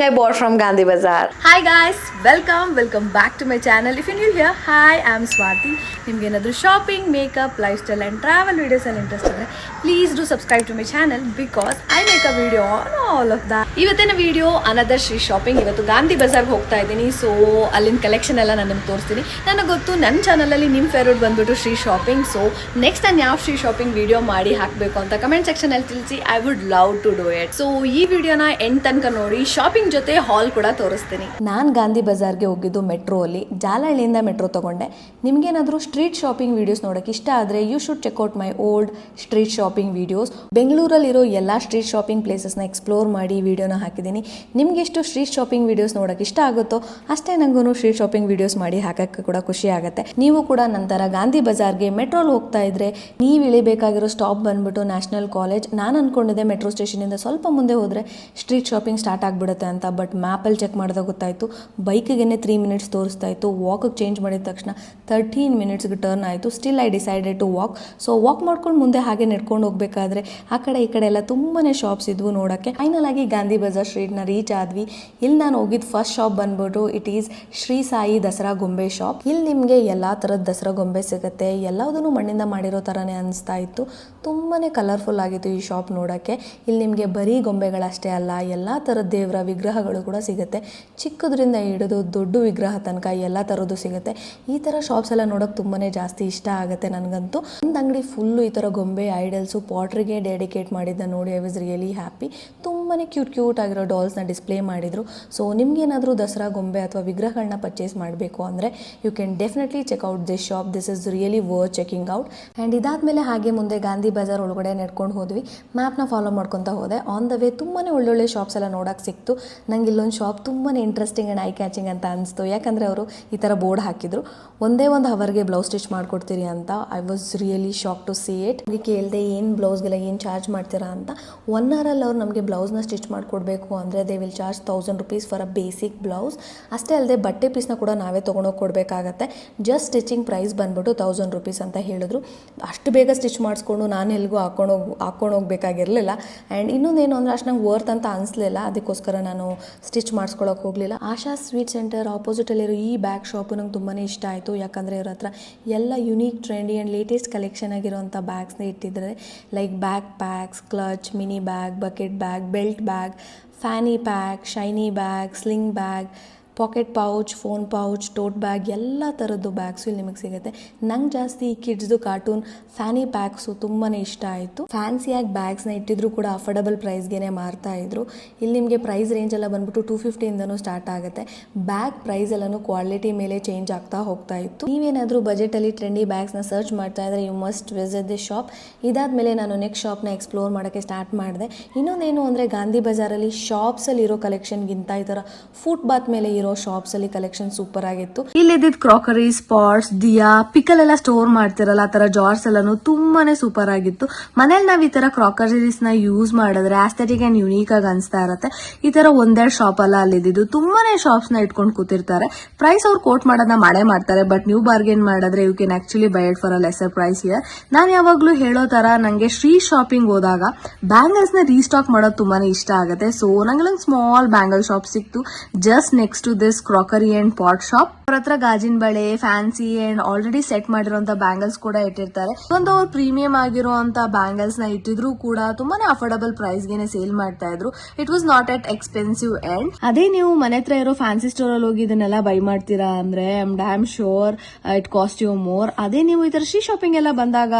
I bought from Gandhi Bazaar. Hi guys, welcome back to my channel. If you're new here, hi, I'm Swati. ನಿಮ್ಗೆ ಏನಾದರೂ shopping, makeup, lifestyle and travel videos ಅಲ್ಲಿ interest ಇದ್ರೆ please do subscribe to my channel because I make a video on all of that. ಇವತ್ತಿನ video another street shopping. ಇವತ್ತು ಗಾಂಧಿ ಬಜಾರ್ಗೆ ಹೋಗ್ತಾ ಇದ್ದೀನಿ. So ಅಲ್ಲಿನ collection ಎಲ್ಲ ನಾನು ನಿಮ್ಗೆ ತೋರಿಸ್ತೀನಿ. ನನಗೆ ಗೊತ್ತು ನನ್ನ ಚಾನಲಲ್ಲಿ ನಿಮ್ಮ ಫೇವ್ರೇಟ್ ಬಂದ್ಬಿಟ್ಟು ಶ್ರೀ ಶಾಪಿಂಗ್. ಸೊ ನೆಕ್ಸ್ಟ್ ನಾನು ಯಾವ ಶ್ರೀ ಶಾಪಿಂಗ್ ವಿಡಿಯೋ ಮಾಡಿ ಹಾಕಬೇಕು ಅಂತ ಕಮೆಂಟ್ ಸೆಕ್ಷನಲ್ಲಿ ತಿಳಿಸಿ. I would love to do it. So ಈ ವಿಡಿಯೋನ ಎಂಡ್ ತನಕ ನೋಡಿ. ಶಾಪಿಂಗ್ ಜೊತೆ ಹಾಲ್ ಕೂಡ ತೋರಿಸ್ತೀನಿ. ನಾನು ಗಾಂಧಿ ಬಜಾರ್ಗೆ ಹೋಗಿದ್ದು ಮೆಟ್ರೋ ಅಲ್ಲಿ. ಜಾಲಹಳ್ಳಿಯಿಂದ ಮೆಟ್ರೋ ತಗೊಂಡೆ. ನಿಮ್ಗೇನಾದರೂ ಸ್ಟ್ರೀಟ್ ಶಾಪಿಂಗ್ ವಿಡಿಯೋಸ್ ನೋಡೋಕೆ ಇಷ್ಟ ಆದರೆ you should check out my old street shopping videos. ಬೆಂಗಳೂರಲ್ಲಿರೋ ಎಲ್ಲ ಸ್ಟ್ರೀಟ್ ಶಾಪಿಂಗ್ ಪ್ಲೇಸಸ್ನ ಎಕ್ಸ್ಪ್ಲೋರ್ ಮಾಡಿ ವಿಡಿಯೋನ ಹಾಕಿದ್ದೀನಿ. ನಿಮ್ಗೆ ಎಷ್ಟು ಸ್ಟ್ರೀಟ್ ಶಾಪಿಂಗ್ ವಿಡಿಯೋಸ್ ನೋಡೋಕೆ ಇಷ್ಟ ಆಗುತ್ತೋ ಅಷ್ಟೇ ನನಗೂ ಸ್ಟ್ರೀಟ್ ಶಾಪಿಂಗ್ ವಿಡಿಯೋಸ್ ಮಾಡಿ ಹಾಕೋಕ್ಕೆ ಕೂಡ ಖುಷಿ ಆಗುತ್ತೆ. ನೀವು ಕೂಡ ನಂತರ ಗಾಂಧಿ ಬಜಾರ್ಗೆ ಮೆಟ್ರೋಲ್ ಹೋಗ್ತಾ ಇದ್ರೆ ನೀವು ಇಳಿಬೇಕಾಗಿರೋ ಸ್ಟಾಪ್ ಬಂದ್ಬಿಟ್ಟು ನ್ಯಾಷನಲ್ ಕಾಲೇಜ್. ನಾನು ಅನ್ಕೊಂಡಿದ್ದೆ ಮೆಟ್ರೋ ಸ್ಟೇಷನಿಂದ ಸ್ವಲ್ಪ ಮುಂದೆ ಹೋದರೆ ಸ್ಟ್ರೀಟ್ ಶಾಪಿಂಗ್ ಸ್ಟಾರ್ಟ್ ಆಗಿಬಿಡುತ್ತೆ ಅಂತ. ಬಟ್ ಮ್ಯಾಪಲ್ಲಿ ಚೆಕ್ ಮಾಡಿದಾಗ ಗೊತ್ತಾಯಿತು ಬೈಕಿಗೆ 3 ಮಿನಿಟ್ಸ್ ತೋರಿಸ್ತಾ ಇತ್ತು. ವಾಕಿಗೆ ಚೇಂಜ್ ಮಾಡಿದ ತಕ್ಷಣ 13 ಮಿನಿಟ್ಸ್ಗೆ ಟರ್ನ್ ಆಯಿತು. Still I decided to walk. So walk ಮಾಡ್ಕೊಂಡು ಮುಂದೆ ಹಾಗೆ ನಡ್ಕೊಂಡು ಹೋಗಬೇಕಾದ್ರೆ ಆ ಕಡೆ ಈ ಕಡೆ ಎಲ್ಲ ತುಂಬಾ ಶಾಪ್ಸ್ ಇದ್ವು ನೋಡೋಕ್ಕೆ. ಫೈನಲ್ ಆಗಿ ಗಾಂಧಿ ಬಜಾರ್ ಸ್ಟ್ರೀಟ್ನ ರೀಚ್ ಆದ್ವಿ. ಇಲ್ಲಿ ನಾನು ಹೋಗಿದ್ದು ಫಸ್ಟ್ ಶಾಪ್ ಬಂದ್ಬಿಟ್ಟು ಇಟ್ ಈಸ್ ಶ್ರೀ ಸಾಯಿ ದಸರಾ ಗೊಂಬೆ ಶಾಪ್. ಇಲ್ಲಿ ನಿಮಗೆ ಎಲ್ಲ ಥರದ ದಸರಾ ಗೊಂಬೆ ಸಿಗುತ್ತೆ. ಎಲ್ಲದನ್ನು ಮಣ್ಣಿಂದ ಮಾಡಿರೋ ಥರನೇ ಅನಿಸ್ತಾ ಇತ್ತು. ತುಂಬಾ ಕಲರ್ಫುಲ್ ಆಗಿತ್ತು ಈ ಶಾಪ್ ನೋಡೋಕ್ಕೆ. ಇಲ್ಲಿ ನಿಮಗೆ ಬರೀ ಗೊಂಬೆಗಳಷ್ಟೇ ಅಲ್ಲ, ಎಲ್ಲ ಥರದ ದೇವರ ವಿಗ್ರಹಗಳು ಕೂಡ ಸಿಗುತ್ತೆ. ಚಿಕ್ಕದ್ರಿಂದ ಹಿಡಿದು ದೊಡ್ಡ ವಿಗ್ರಹ ತನಕ ಎಲ್ಲ ಥರದ್ದು ಸಿಗುತ್ತೆ. ಈ ಥರ ಶಾಪ್ಸ್ ಎಲ್ಲ ನೋಡೋಕೆ ತುಂಬಾ ಜಾಸ್ತಿ ಇಷ್ಟ ಆಗುತ್ತೆ ನನಗಂತೂ. ಒಂದು ಅಂಗಡಿ ಫುಲ್ಲು ಈ ಥರ ಗೊಂಬೆ ಐಡಲ್ಸು ಪಾಟ್ರಿಗೆ ಡೆಡಿಕೇಟ್ ಮಾಡಿದ್ದ ನೋಡಿ ಐ ವಾಸ್ ರಿಯಲಿ ಹ್ಯಾಪಿ. ತುಂಬಾ ಕ್ಯೂಟ್ ಆಗಿರೋ ಡಾಲ್ಸ್ನ ಡಿಸ್ಪ್ಲೇ ಮಾಡಿದರು. ಸೊ ನಿಮ್ಗೇನಾದರೂ ದಸರಾ ಗೊಂಬೆ ಅಥವಾ ವಿಗ್ರಹಗಳನ್ನ ಪರ್ಚೇಸ್ ಮಾಡಬೇಕು ಅಂದರೆ you can definitely check out this shop. This is really worth checking out. And ಇದಾದಮೇಲೆ ಹಾಗೆ ಮುಂದೆ ಗಾಂಧಿ ಬಜಾರ್ ಒಳಗಡೆ ನಡ್ಕೊಂಡು ಹೋದ್ವಿ. ಮ್ಯಾಪ್ನ ಫಾಲೋ ಮಾಡ್ಕೊತಾ ಹೋದೆ. ಆನ್ ದ ವೇ ತುಂಬಾ ಒಳ್ಳೊಳ್ಳೆ ಶಾಪ್ಸ್ ಎಲ್ಲ ನೋಡೋಕೆ ಸಿಕ್ತು. ನಂಗೆ ಇಲ್ಲೊಂದು ಶಾಪ್ ತುಂಬಾ ಇಂಟ್ರೆಸ್ಟಿಂಗ್ ಆ್ಯಂಡ್ ಐ ಕ್ಯಾಚಿಂಗ್ ಅಂತ ಅನಿಸ್ತು. ಯಾಕಂದರೆ ಅವರು ಈ ಥರ ಬೋರ್ಡ್ ಹಾಕಿದ್ರು, ಒಂದೇ ಒಂದು ಹವರ್ಗೆ ಬ್ಲೌಸ್ ಸ್ಟಿಚ್ ಮಾಡಿಕೊಡ್ತೀರಿ ಅಂತ. I was really shock to see it. ನಮಗೆ ಕೇಳಿದೆ ಏನು ಬ್ಲೌಸ್ಗೆಲ್ಲ ಏನು ಚಾರ್ಜ್ ಮಾಡ್ತೀರಾ ಅಂತ. 1 ಅವರಲ್ಲಿ ಅವ್ರು ನಮಗೆ ಬ್ಲೌಸ್ನ ಸ್ಟಿಚ್ ಮಾಡಿಕೊಡ್ಬೇಕು ಅಂದರೆ they will charge 1000 rupees for a basic blouse. ಅಷ್ಟೇ ಅಲ್ಲದೆ ಬಟ್ಟೆ ಪೀಸ್ನ ಕೂಡ ನಾವೇ ತೊಗೊಂಡೋಗಿ ಕೊಡಬೇಕಾಗತ್ತೆ. ಜಸ್ಟ್ ಸ್ಟಿಚಿಂಗ್ ಪ್ರೈಸ್ ಬಂದ್ಬಿಟ್ಟು 1000 rupees ಅಂತ ಹೇಳಿದ್ರು. ಅಷ್ಟು ಬೇಗ ಸ್ಟಿಚ್ ಮಾಡಿಸ್ಕೊಂಡು ನಾನು ಎಲ್ಲಿಗೂ ಹಾಕೊಂಡು ಹೋಗ್ಬೇಕಾಗಿರಲಿಲ್ಲ. ಆ್ಯಂಡ್ ಇನ್ನೊಂದೇನು ಅಂದರೆ ಅಷ್ಟು ನಂಗೆ ವರ್ತ್ ಅಂತ ಅನಿಸ್ಲಿಲ್ಲ. ಅದಕ್ಕೋಸ್ಕರ ನಾನು ಸ್ಟಿಚ್ ಮಾಡಿಸ್ಕೊಳಕ್ಕೆ ಹೋಗಲಿಲ್ಲ. ಆಶಾ ಸ್ವೀಟ್ ಸೆಂಟರ್ ಆಪೋಸಿಟಲ್ಲಿರೋ ಈ ಬ್ಯಾಗ್ ಶಾಪು ನಂಗೆ ತುಂಬಾ ಇಷ್ಟ ಆಯಿತು. ಯಾಕಂದರೆ ಇವ್ರ ಹತ್ರ ಎಲ್ಲ unique trendy and latest collection ಆಗಿರೋಂಥ ಬ್ಯಾಗ್ಸ್ನ ಇಟ್ಟಿದ್ದಾರೆ. Like backpacks, clutch, mini bag, bucket bag, belt bag, fanny pack, shiny bag, sling bag, pocket pouch, phone pouch, tote bag, ಎಲ್ಲ ಥರದ್ದು ಬ್ಯಾಗ್ಸು ಇಲ್ಲಿ ನಿಮಗೆ ಸಿಗುತ್ತೆ. ನಂಗೆ ಜಾಸ್ತಿ ಕಿಡ್ಸ್ದು ಕಾರ್ಟೂನ್ ಫ್ಯಾನಿ ಪ್ಯಾಕ್ಸು ತುಂಬಾ ಇಷ್ಟ ಆಯಿತು. ಫ್ಯಾನ್ಸಿಯಾಗಿ ಬ್ಯಾಗ್ಸ್ನ ಇಟ್ಟಿದ್ರು ಕೂಡ ಅಫೋರ್ಡಬಲ್ ಪ್ರೈಸ್ಗೆ ಮಾರ್ತಾ ಇದ್ರು. ಇಲ್ಲಿ ನಿಮಗೆ ಪ್ರೈಸ್ ರೇಂಜ್ ಎಲ್ಲ ಬಂದ್ಬಿಟ್ಟು 250ಇಂದನೂ ಸ್ಟಾರ್ಟ್ ಆಗುತ್ತೆ. ಬ್ಯಾಗ್ ಪ್ರೈಸ್ ಎಲ್ಲನೂ ಕ್ವಾಲಿಟಿ ಮೇಲೆ ಚೇಂಜ್ ಆಗ್ತಾ ಹೋಗ್ತಾ ಇತ್ತು. ನೀವೇನಾದರೂ ಬಜೆಟಲ್ಲಿ ಟ್ರೆಂಡಿ ಬ್ಯಾಗ್ಸ್ನ ಸರ್ಚ್ ಮಾಡ್ತಾ ಇದ್ರೆ you must visit this shop. ಇದಾದಮೇಲೆ ನಾನು ನೆಕ್ಸ್ಟ್ ಶಾಪ್ನ ಎಕ್ಸ್ಪ್ಲೋರ್ ಮಾಡೋಕ್ಕೆ ಸ್ಟಾರ್ಟ್ ಮಾಡಿದೆ. ಇನ್ನೊಂದೇನು ಅಂದರೆ ಗಾಂಧಿ ಬಜಾರಲ್ಲಿ ಶಾಪ್ಸಲ್ಲಿ ಇರೋ ಕಲೆಕ್ಷನ್ಗಿಂತ ಈ ಥರ ಫುಟ್ ಬಾತ್ ಮೇಲೆ ಶಾಪ್ಸ್ ಅಲ್ಲಿ ಕಲೆಕ್ಷನ್ ಸೂಪರ್ ಆಗಿತ್ತು. ಇಲ್ಲಿದ್ದ ಕ್ರಾಕರೀಸ್, ಪಾಟ್ಸ್, ದಿಯಾ, ಪಿಕಲ್ ಎಲ್ಲ ಸ್ಟೋರ್ ಮಾಡ್ತಿರಲ್ಲ ಆ ತರ ಜಾರ್ಸ್ ಎಲ್ಲಾನು ತುಂಬಾನೇ ಸೂಪರ್ ಆಗಿತ್ತು. ಮನೇಲಿ ನಾವ್ ಈ ತರ ಕ್ರಾಕರೀಸ್ ನ ಯೂಸ್ ಮಾಡಿದ್ರೆ ಆಸ್ಥೆಟಿಕ್ ಅಂಡ್ ಯುನೀಕ್ ಆಗಿ ಅನ್ಸ್ತಾ ಇರತ್ತೆ. ಈ ತರ ಒಂದೆರಡು ಶಾಪ್ ಅಲ್ಲ ಅಲ್ಲಿದ್ದು ತುಂಬಾನೇ ಶಾಪ್ಸ್ ನ ಇಟ್ಕೊಂಡು ಕೂತಿರ್ತಾರೆ. ಪ್ರೈಸ್ ಅವ್ರು ಕೋಟ್ ಮಾಡೋದನ್ನ ಮಾಡೇ ಮಾಡ್ತಾರೆ. ಬಟ್ ನೀವು ಬಾರ್ಗೇನ್ ಮಾಡಿದ್ರೆ you can actually buy it for a lesser price here. ನಾನು ಯಾವಾಗ್ಲೂ ಹೇಳೋ ತರ ನಂಗೆ ಸ್ಟ್ರೀಟ್ ಶಾಪಿಂಗ್ ಹೋದಾಗ ಬ್ಯಾಂಗಲ್ಸ್ ನ ರೀಸ್ಟಾಕ್ ಮಾಡೋದು ತುಂಬಾನೇ ಇಷ್ಟ ಆಗುತ್ತೆ. ಸೊ ನಂಗೆ ಒಂದು ಸ್ಮಾಲ್ ಬ್ಯಾಂಗಲ್ ಶಾಪ್ ಸಿಕ್ತು just next to this crockery and pot shop. ಅವ್ರ ಹತ್ರ ಗಾಜಿನ ಬಳೆ, ಫ್ಯಾನ್ಸಿ ಅಂಡ್ ಆಲ್ರೆಡಿ ಸೆಟ್ ಮಾಡಿರುವಂತ ಬ್ಯಾಂಗಲ್ಸ್ ಕೂಡ ಇಟ್ಟಿರ್ತಾರೆ. ಒಂದು ಅವ್ರು ಪ್ರೀಮಿಯಂ ಆಗಿರುವಂತ ಬ್ಯಾಂಗಲ್ಸ್ ನ ಇಟ್ಟಿದ್ರು ಕೂಡ ತುಂಬಾನೇ ಅಫೋರ್ಡಬಲ್ ಪ್ರೈಸ್ ಗೆನೆ ಸೇಲ್ ಮಾಡ್ತಾ ಇದ್ರು. It was not at expensive end. ಅದೇ ನೀವು ಮನೆ ಹತ್ರ ಇರೋ ಫ್ಯಾನ್ಸಿ ಸ್ಟೋರ್ ಅಲ್ಲಿ ಹೋಗಿ ಇದನ್ನೆಲ್ಲ ಬೈ ಮಾಡ್ತೀರಾ ಅಂದ್ರೆ I am damn sure it cost you more. ಅದೇ ನೀವು ಈ ತರ ಸ್ಟ್ರೀಟ್ ಶಾಪಿಂಗ್ ಎಲ್ಲ ಬಂದಾಗ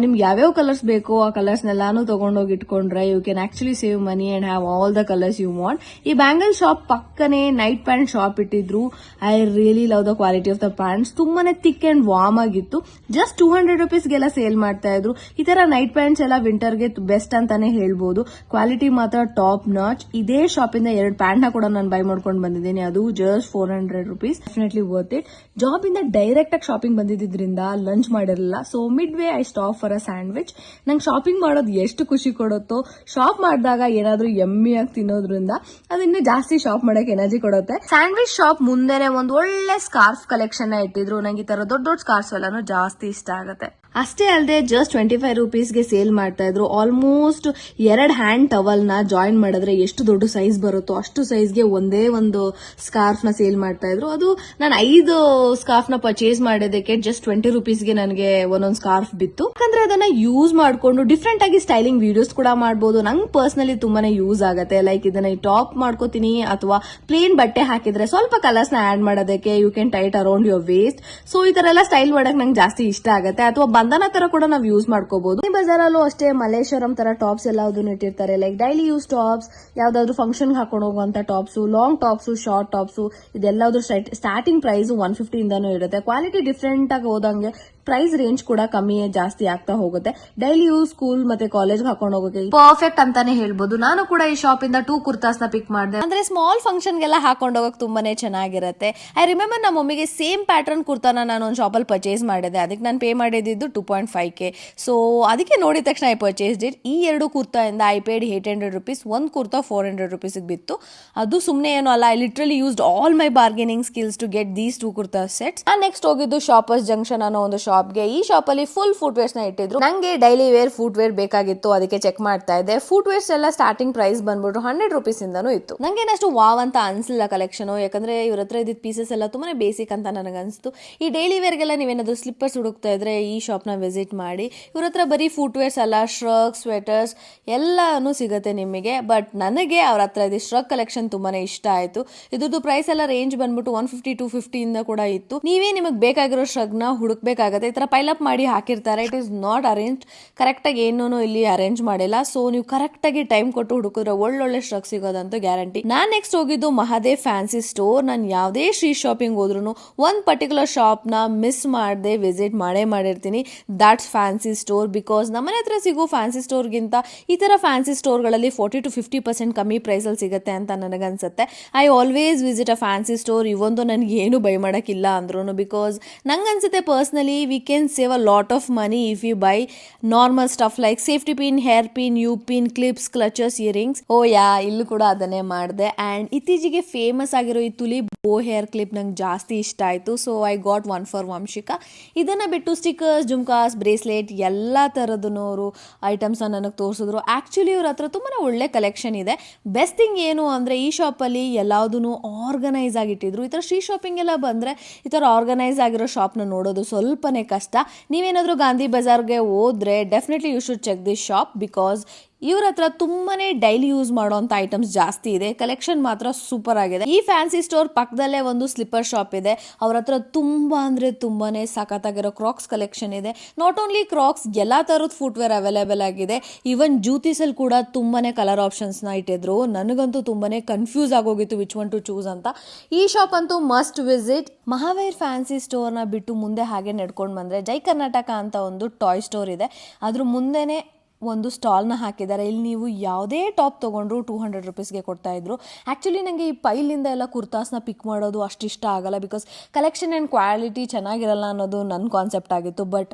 ನಿಮ್ಗೆ ಯಾವ್ಯಾವ ಕಲರ್ಸ್ ಬೇಕೋ ಆ ಕಲರ್ಸ್ ನೆಲ್ಲಾನು ತಗೊಂಡೋಗಿ ಇಟ್ಕೊಂಡ್ರೆ you can actually save money and have all the colours you want. ಈ ಬ್ಯಾಂಗಲ್ ಶಾಪ್ ಪಕ್ಕನೆ ನೈಟ್ ಪ್ಯಾಂಟ್ ಶಾಪ್ ಇಟ್ಟಿದ್ರು. I really love the quality of the pants. ತುಂಬಾನೇ ಥಿಕ್ ಅಂಡ್ ವಾರ್ಮ್ ಆಗಿತ್ತು. ಜಸ್ಟ್ 200 rupeesಗೆಲ್ಲ ಸೇಲ್ ಮಾಡ್ತಾ ಇದ್ರು. ಈ ತರ ನೈಟ್ ಪ್ಯಾಂಟ್ಸ್ ಎಲ್ಲ ವಿಂಟರ್ಗೆ ಬೆಸ್ಟ್ ಅಂತಾನೆ ಹೇಳ್ಬೋದು. ಕ್ವಾಲಿಟಿ ಮಾತ್ರ ಟಾಪ್ ನಾಚ್. ಇದೇ ಶಾಪ್ ಇಂದ 2 ಪ್ಯಾಂಟ್ ನ ಕೂಡ ನಾನು ಬೈ ಮಾಡ್ಕೊಂಡು ಬಂದಿದ್ದೀನಿ. ಅದು just 400 rupees. Definitely worth it. Job ಇಂದ ಡೈರೆಕ್ಟ್ ಆಗಿ ಶಾಪಿಂಗ್ ಬಂದಿದ್ರಿಂದ ಲಂಚ್ ಮಾಡಿರಲಿಲ್ಲ. So mid way I stop for a sandwich. ನಂಗೆ ಶಾಪಿಂಗ್ ಮಾಡೋದು ಎಷ್ಟು ಖುಷಿ ಕೊಡುತ್ತೋ ಶಾಪ್ ಮಾಡಿದಾಗ ಏನಾದ್ರೂ ಯಮ್ಮಿಯಾಗಿ ತಿನ್ನೋದ್ರಿಂದ ಅದು ಇನ್ನೂ ಜಾಸ್ತಿ ಶಾಪ್ ಮಾಡಕ್ಕೆ ಎನರ್ಜಿ ಕೊಡುತ್ತೆ. ಸ್ಯಾಂಡ್ವಿಚ್ ಶಾಪ್ ಮುಂದೆನೆ ಒಂದು ಒಳ್ಳೆ ಸ್ಕಾರ್ಫ್ ಕಲೆಕ್ಷನ್ ಇಟ್ಟಿದ್ರು. ನಂಗೆ ಈ ತರ ದೊಡ್ಡ ದೊಡ್ಡ ಸ್ಕಾರ್ಫ್ ಎಲ್ಲಾನು ಜಾಸ್ತಿ ಇಷ್ಟ ಆಗುತ್ತೆ. ಅಷ್ಟೇ ಅಲ್ಲದೆ ಜಸ್ಟ್ 25 ರುಪೀಸ್ಗೆ ಸೇಲ್ ಮಾಡ್ತಾ ಇದ್ರು. ಆಲ್ಮೋಸ್ಟ್ 2 ಹ್ಯಾಂಡ್ ಟವಲ್ ನ ಜಾಯಿನ್ ಮಾಡಿದ್ರೆ ಎಷ್ಟು ದೊಡ್ಡ ಸೈಜ್ ಬರುತ್ತೋ ಅಷ್ಟು ಸೈಜ್ಗೆ ಒಂದೇ ಒಂದು ಸ್ಕಾರ್ಫ್ ನ ಸೇಲ್ ಮಾಡ್ತಾ ಇದ್ರು. ಅದು ನಾನು 5 ಸ್ಕಾರ್ಫ್ ನ ಪರ್ಚೇಸ್ ಮಾಡೋದಕ್ಕೆ ಜಸ್ಟ್ 20 ರುಪೀಸ್ಗೆ ನನಗೆ ಒಂದೊಂದು ಸ್ಕಾರ್ಫ್ ಬಿತ್ತು. ಯಾಕಂದ್ರೆ ಅದನ್ನ ಯೂಸ್ ಮಾಡ್ಕೊಂಡು ಡಿಫ್ರೆಂಟ್ ಆಗಿ ಸ್ಟೈಲಿಂಗ್ ವಿಡಿಯೋಸ್ ಕೂಡ ಮಾಡಬಹುದು. ನಂಗೆ ಪರ್ಸನಲಿ ತುಂಬಾನೇ ಯೂಸ್ ಆಗುತ್ತೆ. ಲೈಕ್ ಇದನ್ನ ಟಾಪ್ ಮಾಡ್ಕೋತೀನಿ ಅಥವಾ ಪ್ಲೇನ್ ಬಟ್ಟೆ ಹಾಕಿದ್ರೆ ಸ್ವಲ್ಪ ಕಲರ್ಸ್ ನ ಆಡ್ ಮಾಡೋದಕ್ಕೆ you can tight around your waist. So ಈ ತರ ಎಲ್ಲ ಸ್ಟೈಲ್ ಮಾಡಕ್ ನಂಗೆ ಜಾಸ್ತಿ ಇಷ್ಟ ಆಗುತ್ತೆ. ಅಥವಾ ಬಂಧನ ತರ ಕೂಡ ನಾವು ಯೂಸ್ ಮಾಡ್ಕೋಬಹುದು. ಈ ಬಜಾರಲ್ಲೂ ಅಷ್ಟೇ ಮಲ್ಲೇಶ್ವರಂ ತರ ಟಾಪ್ಸ್ ಎಲ್ಲದನ್ನು ಇಟ್ಟಿರ್ತಾರೆ. ಲೈಕ್ ಡೈಲಿ ಯೂಸ್ ಟಾಪ್ಸ್, ಯಾವ್ದಾದ್ರು ಫಂಕ್ಷನ್ ಹಾಕೊಂಡು ಹೋಗುವಂತ tops, long tops, short tops, ಇದೆಲ್ಲದ್ರ ಸ್ಟಾರ್ಟಿಂಗ್ ಪ್ರೈಸ್ 150 ಇಂದಾನು ಇರುತ್ತೆ. ಕ್ವಾಲಿಟಿ ಡಿಫ್ರೆಂಟ್ ಆಗಿ ಹೋದಂಗೆ ಪ್ರೈಸ್ ರೇಂಜ್ ಕೂಡ ಕಮ್ಮಿ ಜಾಸ್ತಿ ಆಗ್ತಾ ಹೋಗುತ್ತೆ. ಡೈಲಿ ಯೂಸ್ ಸ್ಕೂಲ್ ಮತ್ತೆ ಕಾಲೇಜ್ ಹಾಕೊಂಡು ಹೋಗೋಕೆ ಪರ್ಫೆಕ್ಟ್ ಅಂತಾನೆ ಹೇಳ್ಬೋದು. ನಾನು ಕೂಡ ಈ ಶಾಪ್ ಇಂದ 2 ಕುರ್ತಾಸ್ ನ ಪಿಕ್ ಮಾಡಿದೆ. ಅಂದ್ರೆ ಸ್ಮಾಲ್ ಫಂಕ್ಷನ್ ಗೆಲ್ಲ ಹಾಕೊಂಡು ಹೋಗಕ್ ತುಂಬಾನೇ ಚೆನ್ನಾಗಿರುತ್ತೆ. ಐ ರಿಮೆಂಬರ್ ನಮ್ಮ ಮಮ್ಮಿಗೆ ಸೇಮ್ ಪ್ಯಾಟರ್ನ್ ಕುರ್ತಾನ ನಾನು ಒಂದು ಶಾಪಲ್ಲಿ ಪರ್ಚೇಸ್ ಮಾಡಿದೆ. ಅದಕ್ಕೆ ನಾನು ಪೇ ಮಾಡಿದ್ದು 2.5K. ಸೊ ಅದಕ್ಕೆ ನೋಡಿದ ತಕ್ಷಣ ಐ ಪರ್ಚೇಸ್ ಇಟ್. ಈ 2 ಕುರ್ತಾ ಇಂದ ಐ ಪೇಡ್ 800 ರುಪೀಸ್. ಒಂದು ಕುರ್ತಾ 400 ರುಪೀಸ್ ಬಿತ್ತು. ಅದು ಸುಮ್ಮನೆ ಏನು ಅಲ್ಲ. I literally used all my bargaining skills to get these 2 kurta sets. ನಾನು ನೆಕ್ಸ್ಟ್ ಹೋಗಿದ್ದು ಶಾಪರ್ಸ್ ಜಂಕ್ಷನ್ ಅನ್ನೋ ಒಂದು ಶಾಪ್ಗೆ. ಈ ಶಾಪ್ ಅಲ್ಲಿ ಫುಲ್ ಫುಟ್ ವೇರ್ಸ್ ನ ಇಟ್ಟಿದ್ರು. ನಂಗೆ ಡೈಲಿ ವೇರ್ ಫುಟ್ ವೇರ್ ಬೇಕಾಗಿತ್ತು, ಅದಕ್ಕೆ ಚೆಕ್ ಮಾಡ್ತಾ ಇದ್ದೆ. ಫುಟ್ ವೇರ್ಸ್ ಎಲ್ಲ ಸ್ಟಾರ್ಟಿಂಗ್ ಪ್ರೈಸ್ ಬಂದ್ಬಿಟ್ಟು 100 ರುಪೀಸ್ ಇಂದಾನು ಇತ್ತು. ನಂಗೆ ಏನಷ್ಟು ವಾವ್ ಅಂತ ಅನ್ಸಲಿಲ್ಲ ಕಲೆಕ್ಷನ್. ಯಾಕಂದ್ರೆ ಇವ್ರ ಹತ್ರ ಇದ್ದಿದ್ದ ಪೀಸಸ್ ಎಲ್ಲ ತುಂಬಾನೇ ಬೇಸಿಕ್ ಅಂತ ನನಗೆ ಅನ್ಸ್ತು. ಈ ಡೈಲಿ ವೇರ್ಗೆಲ್ಲ ನೀವೇನಾದ್ರು ಸ್ಲಿಪ್ಪರ್ಸ್ ಹುಡುಕ್ತಾ ಇದ್ರೆ ಈ ಶಾಪ್ ನ ವಿಸಿಟ್ ಮಾಡಿ. ಇವ್ರ ಹತ್ರ ಬರೀ ಫುಟ್ ವೇರ್ಸ್ ಅಲ್ಲ, ಶ್ರಗ್, ಸ್ವೆಟರ್ಸ್ ಎಲ್ಲಾನು ಸಿಗುತ್ತೆ ನಿಮಗೆ. ಬಟ್ ನನಗೆ ಅವ್ರ ಹತ್ರ ಇದ್ದ ಶ್ರಗ್ ಕಲೆಕ್ಷನ್ ತುಂಬಾನೇ ಇಷ್ಟ ಆಯ್ತು. ಇದ್ರದ್ದು ಪ್ರೈಸ್ ಎಲ್ಲ ರೇಂಜ್ ಬಂದ್ಬಿಟ್ಟು 150-250 ಇಂದ ಕೂಡ ಇತ್ತು. ನೀವೇ ನಿಮಗೆ ಬೇಕಾಗಿರೋ ಶ್ರಗ್ ನ ಹುಡುಕ್ಬೇಕಾಗತ್ತೆ. ಈ ತರ ಪೈಲ್ ಅಪ್ ಮಾಡಿ ಹಾಕಿರ್ತಾರೆ. It is not arrange correct ಆಗಿ ಏನೂ ಇಲ್ಲಿ ಅರೇಂಜ್ ಮಾಡಿಲ್ಲ. ಸೊ ನೀವು ಕರೆಕ್ಟ್ ಆಗಿ ಟೈಮ್ ಕೊಟ್ಟು ಹುಡುಕಿದ್ರೆ ಒಳ್ಳೊಳ್ಳೆ ಸ್ಟ್ರಕ್ ಸಿಗೋದಂತೂ ಗ್ಯಾರಂಟಿ. ನಾನ್ ನೆಕ್ಸ್ಟ್ ಹೋಗಿದ್ದು ಮಹಾದೇವ್ ಫ್ಯಾನ್ಸಿ ಸ್ಟೋರ್. ನಾನು ಯಾವುದೇ ಸ್ಟ್ರೀಟ್ ಶಾಪಿಂಗ್ ಹೋದ್ರು ಒಂದ್ ಪರ್ಟಿಕ್ಯುಲರ್ ಶಾಪ್ ನ ಮಿಸ್ ಮಾಡದೆ ವಿಸಿಟ್ ಮಾಡಿರ್ತೀನಿ. That's fancy store. ಬಿಕಾಸ್ ನಮ್ಮನೆ ಹತ್ರ ಸಿಗೋ ಫ್ಯಾನ್ಸಿ ಸ್ಟೋರ್ ಗಿಂತ ಈ ತರ ಫ್ಯಾನ್ಸಿ ಸ್ಟೋರ್ ಗಳಲ್ಲಿ 40-50% ಕಮ್ಮಿ ಪ್ರೈಸ್ ಅಲ್ಲಿ ಸಿಗುತ್ತೆ ಅಂತ ನನಗನ್ಸುತ್ತೆ. I always visit a fancy store. ಇವೊಂದು ನನಗೆ ಏನು ಬೈ ಮಾಡಕ್ಕಿಲ್ಲ ಅಂದ್ರೂ. ಬಿಕಾಸ್ ನಂಗನ್ಸುತ್ತೆ personally we can save a lot of money if you buy normal stuff like safety pin, hair pin, U-pin, clips, clutches, earrings. ಇಲ್ಲೂ ಕೂಡ ಅದನ್ನೇ ಮಾಡಿದೆ. ಅಂಡ್ ಇತ್ತೀಚೆಗೆ ಫೇಮಸ್ ಆಗಿರೋ ಈ ತುಲಿ ಬೋ ಹೇರ್ ಕ್ಲಿಪ್ ನಂಗೆ ಜಾಸ್ತಿ ಇಷ್ಟ ಆಯ್ತು. So I got 1 for Vanshika. ಇದನ್ನ ಬಿಟ್ಟು ಸ್ಟಿಕರ್ಸ್, ಜುಮ್ಕಾಸ್, ಬ್ರೇಸ್ಲೆಟ್ ಎಲ್ಲಾ ತರದನವರು ಐಟಮ್ಸ್ ನನಗೆ ತೋರಿಸಿದ್ರು. ಆಕ್ಚುಲಿ ಇವ್ರ ಹತ್ರ ತುಂಬಾನೇ ಒಳ್ಳೆ ಕಲೆಕ್ಷನ್ ಇದೆ. ಬೆಸ್ಟ್ ಥಿಂಗ್ ಏನು ಅಂದ್ರೆ ಈ ಶಾಪ್ ಅಲ್ಲಿ ಎಲ್ಲಾದನ್ನು ಆರ್ಗನೈಸ್ ಆಗಿಟ್ಟಿದ್ರು. ಈ ತರ ಸ್ಟ್ರೀಟ್ ಶಾಪಿಂಗ್ ಎಲ್ಲ ಬಂದ್ರೆ ಈ ತರ ಆರ್ಗನೈಸ್ ಆಗಿರೋ ಶಾಪ್ ನ ನೋಡೋದು ಸ್ವಲ್ಪನೇ ಕಷ್ಟ. ನೀವೇನಾದ್ರೂ ಗಾಂಧಿ ಬಜಾರ್ಗೆ ಹೋದ್ರೆ definitely you should check this shop. Because ಇವ್ರ ಹತ್ರ ತುಂಬಾನೇ ಡೈಲಿ ಯೂಸ್ ಮಾಡುವಂತ ಐಟಮ್ಸ್ ಜಾಸ್ತಿ ಇದೆ. ಕಲೆಕ್ಷನ್ ಮಾತ್ರ ಸೂಪರ್ ಆಗಿದೆ. ಈ ಫ್ಯಾನ್ಸಿ ಸ್ಟೋರ್ ಪಕ್ಕದಲ್ಲೇ ಒಂದು ಸ್ಲಿಪ್ಪರ್ ಶಾಪ್ ಇದೆ. ಅವ್ರ ಹತ್ರ ತುಂಬಾ ಅಂದ್ರೆ ತುಂಬಾನೇ ಸಖತ್ತಾಗಿರೋ ಕ್ರಾಕ್ಸ್ ಕಲೆಕ್ಷನ್ ಇದೆ. ನಾಟ್ ಓನ್ಲಿ ಕ್ರಾಕ್ಸ್, ಎಲ್ಲಾ ತರದ ಫುಟ್ ವೇರ್ ಅವೈಲೇಬಲ್ ಆಗಿದೆ. ಈವನ್ ಜೂತೀಸ್ ಅಲ್ಲಿ ಕೂಡ ತುಂಬಾನೇ ಕಲರ್ ಆಪ್ಷನ್ಸ್ ನ ಇಟ್ಟಿದ್ರು. ನನಗಂತೂ ತುಂಬಾನೇ ಕನ್ಫ್ಯೂಸ್ ಆಗೋಗಿತ್ತು ವಿಚ್ ಒನ್ ಟು ಚೂಸ್ ಅಂತ. ಈ ಶಾಪ್ ಅಂತೂ must visit. Mahavir fancy store ನ ಬಿಟ್ಟು ಮುಂದೆ ಹಾಗೆ ನಡ್ಕೊಂಡು ಬಂದ್ರೆ ಜೈ ಕರ್ನಾಟಕ ಅಂತ ಒಂದು ಟಾಯ್ ಸ್ಟೋರ್ ಇದೆ. ಅದ್ರ ಮುಂದೆನೆ ಒಂದು ಸ್ಟಾಲ್ನ ಹಾಕಿದ್ದಾರೆ. ಇಲ್ಲಿ ನೀವು ಯಾವುದೇ ಟಾಪ್ ತೊಗೊಂಡ್ರು 200 ರುಪೀಸ್ಗೆ ಕೊಡ್ತಾ ಇದ್ರು. ಆ್ಯಕ್ಚುಲಿ ನನಗೆ ಈ ಪೈಲಿಂದ ಎಲ್ಲ ಕುರ್ತಾಸ್ನ ಪಿಕ್ ಮಾಡೋದು ಅಷ್ಟು ಇಷ್ಟ ಆಗಲ್ಲ. ಬಿಕಾಸ್ ಕಲೆಕ್ಷನ್ ಆ್ಯಂಡ್ ಕ್ವಾಲಿಟಿ ಚೆನ್ನಾಗಿರಲ್ಲ ಅನ್ನೋದು ನನ್ನ ಕಾನ್ಸೆಪ್ಟ್ ಆಗಿತ್ತು. ಬಟ್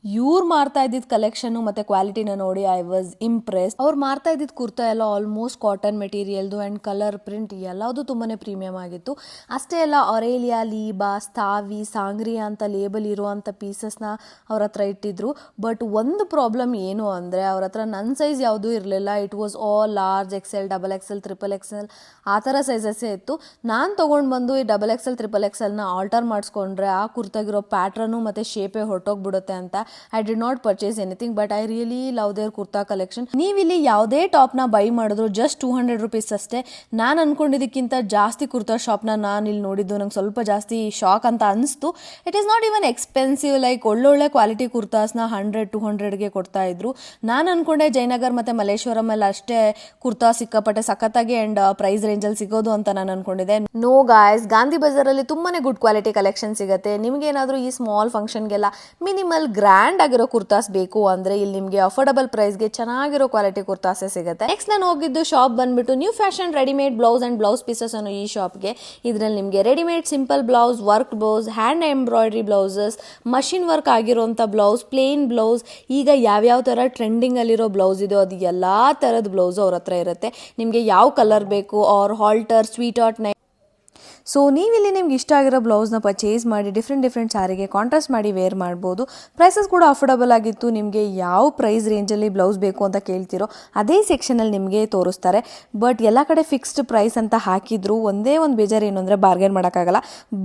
ಇವ್ರು ಮಾರ್ತಾ ಇದ್ದಿದ್ದು ಕಲೆಕ್ಷನ್ ಮತ್ತೆ ಕ್ವಾಲಿಟಿನ ನೋಡಿ ಐ ವಾಸ್ ಇಂಪ್ರೆಸ್. ಅವ್ರು ಮಾರ್ತಾ ಇದ್ದಿದ್ದು ಕುರ್ತಾ ಎಲ್ಲ ಆಲ್ಮೋಸ್ಟ್ ಕಾಟನ್ ಮೆಟೀರಿಯಲ್ದು ಆ್ಯಂಡ್ ಕಲರ್ ಪ್ರಿಂಟ್ ಎಲ್ಲದು ತುಂಬಾನೇ ಪ್ರೀಮಿಯಂ ಆಗಿತ್ತು. ಅಷ್ಟೇ ಅಲ್ಲ, ಒರೇಲಿಯಾ, ಲೀಬಾ, ಸ್ಥಾವಿ, ಸಾಂಗ್ರಿಯಾ ಅಂತ ಲೇಬಲ್ ಇರುವಂಥ ಪೀಸಸ್ನ ಅವ್ರ ಹತ್ರ ಇಟ್ಟಿದ್ರು. ಬಟ್ ಒಂದು ಪ್ರಾಬ್ಲಮ್ ಏನು ಅಂದರೆ ಅವ್ರ ಹತ್ರ ನನ್ನ ಸೈಜ್ ಯಾವುದೂ ಇರಲಿಲ್ಲ. It was all large, XL, XXL, XXL ಆ ಥರ ಸೈಜಸ್ಸೇ ಇತ್ತು. ನಾನು ತೊಗೊಂಡು ಬಂದು ಈ XXL, XXLನ ಆಲ್ಟರ್ ಮಾಡಿಸ್ಕೊಂಡ್ರೆ ಆ ಕುರ್ತಾಗಿರೋ ಪ್ಯಾಟ್ರನು ಮತ್ತು ಶೇಪೇ ಹೊರಟೋಗ್ಬಿಡುತ್ತೆ ಅಂತ I did not purchase anything. But I really love their kurta collection. ನೀವಿಲ್ಲಿ ಯಾವುದೇ ಟಾಪ್ನ ಬೈ ಮಾಡಿದ್ರು ಜಸ್ಟ್ 200 ರುಪೀಸ್ ಅಷ್ಟೇ. ನಾನು ಅನ್ಕೊಂಡಿದ್ದಕ್ಕಿಂತ ಜಾಸ್ತಿ ಕುರ್ತಾ ಶಾಪ್ನ ನಾನು ಇಲ್ಲಿ ನೋಡಿದ್ದು ನಂಗೆ ಸ್ವಲ್ಪ ಜಾಸ್ತಿ ಶಾಕ್ ಅಂತ ಅನಿಸ್ತು. It is not even expensive. Like ಒಳ್ಳೊಳ್ಳೆ ಕ್ವಾಲಿಟಿ ಕುರ್ತಾಸ್ನ 100-200ಗೆ ಕೊಡ್ತಾ ಇದ್ರು. ನಾನು ಅನ್ಕೊಂಡೆ ಜಯನಗರ್ ಮತ್ತು ಮಲ್ಲೇಶ್ವರಂ ಅಲ್ಲಿ ಅಷ್ಟೇ ಕುರ್ತಾ ಸಿಕ್ಕಾಪಟ್ಟೆ ಸಖತ್ತಾಗಿ ಆ್ಯಂಡ್ ಪ್ರೈಸ್ ರೇಂಜಲ್ಲಿ ಸಿಗೋದು ಅಂತ ನಾನು ಅನ್ಕೊಂಡಿದ್ದೆ. ನೋ ಗಾಯ್ಸ್, ಗಾಂಧಿ ಬಜಾರಲ್ಲಿ ತುಂಬಾನೇ ಗುಡ್ ಕ್ವಾಲಿಟಿ ಕಲೆಕ್ಷನ್ ಸಿಗುತ್ತೆ. ನಿಮ್ಗೇನಾದ್ರೂ ಈ ಸ್ಮಾಲ್ ಫಂಕ್ಷನ್ಗೆಲ್ಲ ಮಿನಿಮಲ್ ಗ್ರ್ಯಾಂಡ್ ಆಗಿರೋ ಕುರ್ತಾಸ್ ಬೇಕು ಅಂದ್ರೆ ಇಲ್ಲಿ ನಿಮಗೆ ಅಫೋರ್ಡಬಲ್ ಪ್ರೈಸ್ಗೆ ಚೆನ್ನಾಗಿರೋ ಕ್ವಾಲಿಟಿ ಕುರ್ತಾಸೇ ಸಿಗುತ್ತೆ. ನೆಕ್ಸ್ಟ್ ನಾನು ಹೋಗಿದ್ದು ಶಾಪ್ ಬಂದ್ಬಿಟ್ಟು new fashion readymade blouse and blouse pieces ಅನ್ನೋ ಈ ಶಾಪ್ಗೆ. ಇದರಲ್ಲಿ ನಿಮಗೆ readymade simple blouse, work blouse, hand embroidery blouses, machine work ಆಗಿರೋಂಥ ಬ್ಲೌಸ್, ಪ್ಲೇನ್ ಬ್ಲೌಸ್, ಈಗ ಯಾವ್ಯಾವ ಥರ ಟ್ರೆಂಡಿಂಗ್ ಅಲ್ಲಿರೋ ಬ್ಲೌಸ್ ಇದೆಯೋ ಅದು ಎಲ್ಲಾ ಥರದ ಬ್ಲೌಸ್ ಅವ್ರ ಹತ್ರ ಇರುತ್ತೆ. ನಿಮಗೆ ಯಾವ ಕಲರ್ ಬೇಕು, or halter, sweetheart neck, so ನೀವಿಲ್ಲಿ ನಿಮ್ಗೆ ಇಷ್ಟ ಆಗಿರೋ ಬ್ಲೌಸ್ನ ಪರ್ಚೇಸ್ ಮಾಡಿ ಡಿಫ್ರೆಂಟ್ ಸ್ಯಾರಿಗೆ ಕಾಂಟ್ರಾಸ್ಟ್ ಮಾಡಿ ವೇರ್ ಮಾಡ್ಬೋದು. ಪ್ರೈಸಸ್ ಕೂಡ ಅಫೋರ್ಡಬಲ್ ಆಗಿತ್ತು. ನಿಮಗೆ ಯಾವ ಪ್ರೈಸ್ ರೇಂಜಲ್ಲಿ ಬ್ಲೌಸ್ ಬೇಕು ಅಂತ ಕೇಳ್ತಿರೋ ಅದೇ ಸೆಕ್ಷನಲ್ಲಿ ನಿಮಗೆ ತೋರಿಸ್ತಾರೆ. ಬಟ್ ಎಲ್ಲ ಕಡೆ ಫಿಕ್ಸ್ಡ್ ಪ್ರೈಸ್ ಅಂತ ಹಾಕಿದ್ರು. ಒಂದೇ ಒಂದು ಬೇಜಾರು ಏನು ಅಂದರೆ ಬಾರ್ಗೇನ್ ಮಾಡೋಕ್ಕಾಗಲ್ಲ.